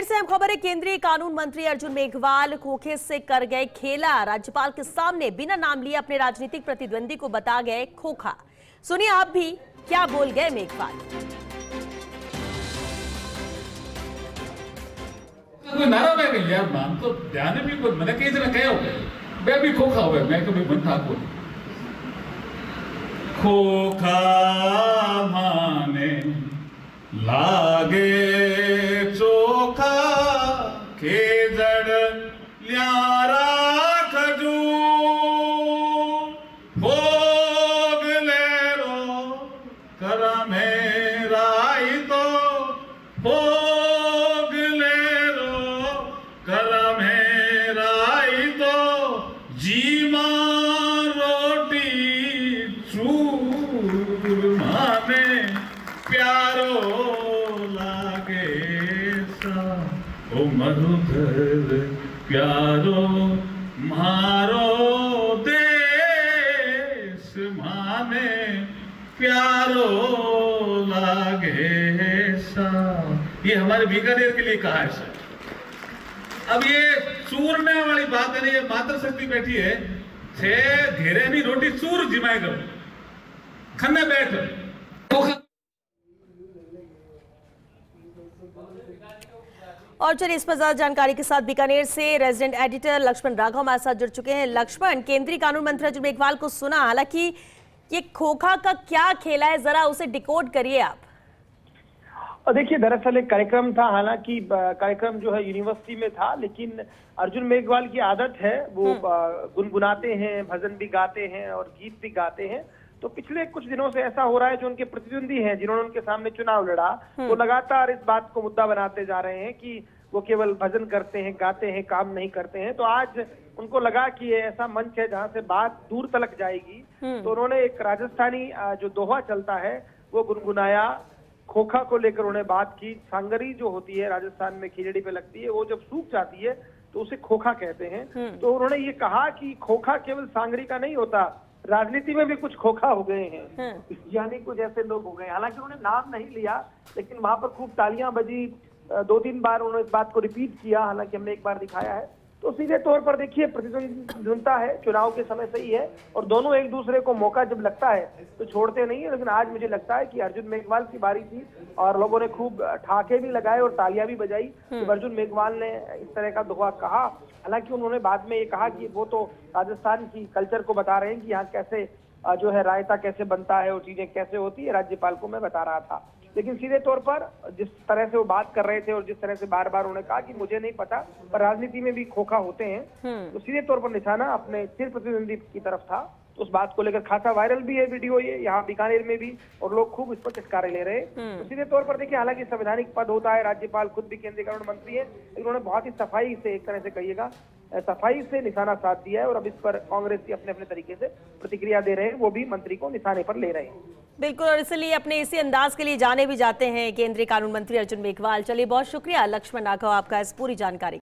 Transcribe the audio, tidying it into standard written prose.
से हम खबर है, केंद्रीय कानून मंत्री अर्जुन मेघवाल खोखे से कर गए खेला। राज्यपाल के सामने बिना नाम लिए अपने राजनीतिक प्रतिद्वंदी को बता गए खोखा। सुनिए आप भी क्या बोल गए मेघवाल। कोई नारा मैं गई यार मान तो ध्यान भी कोई मैंने कई जगह कहा होगा मैं भी खोखा हुआ मैं कभी मन ठाकुर खोखा माने लागे चोखा के जड़ ल्यारा खजू भोग ले रो कर मेरा ही तो भोग ले रो कर मेरा ही तो जीमा रोटी चूरमा में प्यारो लागे सा ओ मधुधर प्यारो मारो देश माने प्यारो लागे सा। ये हमारे बीकानेर के लिए कहा है सर। अब ये चूरने वाली बात है ना, ये मातृ शक्ति बैठी है छे घेरे नहीं रोटी चूर जिमाए करो खन्ने बैठ। और चलिए इस पर ज्यादा जानकारी के साथ बीकानेर से रेजिडेंट एडिटर लक्ष्मण राघव हमारे साथ जुड़ चुके हैं। लक्ष्मण, केंद्रीय कानून मंत्री अर्जुन मेघवाल को सुना, हालांकि ये खोखा का क्या खेला है, जरा उसे डिकोड करिए आप। और देखिए, दरअसल एक कार्यक्रम था, हालांकि कार्यक्रम जो है यूनिवर्सिटी में था, लेकिन अर्जुन मेघवाल की आदत है वो गुनगुनाते हैं, भजन भी गाते हैं और गीत भी गाते हैं। तो पिछले कुछ दिनों से ऐसा हो रहा है, जो उनके प्रतिद्वंदी हैं जिन्होंने उनके सामने चुनाव लड़ा, वो लगातार इस बात को मुद्दा बनाते जा रहे हैं कि वो केवल भजन करते हैं, गाते हैं, काम नहीं करते हैं। तो आज उनको लगा कि ये ऐसा मंच है जहां से बात दूर तलक जाएगी, तो उन्होंने एक राजस्थानी जो दोहा चलता है वो गुनगुनाया। खोखा को लेकर उन्होंने बात की। सांगरी जो होती है राजस्थान में खिचड़ी पे लगती है, वो जब सूख जाती है तो उसे खोखा कहते हैं। तो उन्होंने ये कहा कि खोखा केवल सांगरी का नहीं होता, राजनीति में भी कुछ खोखा हो गए हैं, यानी कुछ ऐसे लोग हो गए। हालांकि उन्होंने नाम नहीं लिया, लेकिन वहां पर खूब तालियां बजी। 2-3 बार उन्होंने इस बात को रिपीट किया, हालांकि हमने एक बार दिखाया है। तो सीधे तौर पर देखिए, प्रतिद्वंदिता है, चुनाव के समय से ही है, और दोनों एक दूसरे को मौका जब लगता है तो छोड़ते नहीं है। लेकिन आज मुझे लगता है कि अर्जुन मेघवाल की बारी थी और लोगों ने खूब ठाके भी लगाए और तालियां भी बजाई जब अर्जुन मेघवाल ने इस तरह का दोहा कहा। हालांकि उन्होंने बाद में ये कहा कि वो तो राजस्थान की कल्चर को बता रहे हैं कि यहाँ कैसे जो है रायता कैसे बनता है और चीजें कैसे होती है, राज्यपाल को मैं बता रहा था। लेकिन सीधे तौर पर जिस तरह से वो बात कर रहे थे और जिस तरह से बार बार उन्होंने कहा कि मुझे नहीं पता, पर राजनीति में भी खोखा होते हैं, तो सीधे तौर पर निशाना अपने स्थिर प्रतिद्वंदी की तरफ था। तो उस बात को लेकर खासा वायरल भी है वीडियो ये, यहाँ बीकानेर में भी, और लोग खूब इस पर चटकारे ले रहे हैं। तो सीधे तौर पर देखिए, हालांकि संवैधानिक पद होता है, राज्यपाल खुद भी केंद्रीय कानून मंत्री है, लेकिन उन्होंने बहुत ही सफाई से, एक तरह से कहिएगा सफाई से निशाना साध दिया है। और अब इस पर कांग्रेस की अपने अपने तरीके से प्रतिक्रिया दे रहे हैं, वो भी मंत्री को निशाने पर ले रहे हैं। बिल्कुल, और इसलिए अपने इसी अंदाज के लिए जाने भी जाते हैं केंद्रीय कानून मंत्री अर्जुन मेघवाल। चलिए, बहुत शुक्रिया लक्ष्मण राघव आपका इस पूरी जानकारी।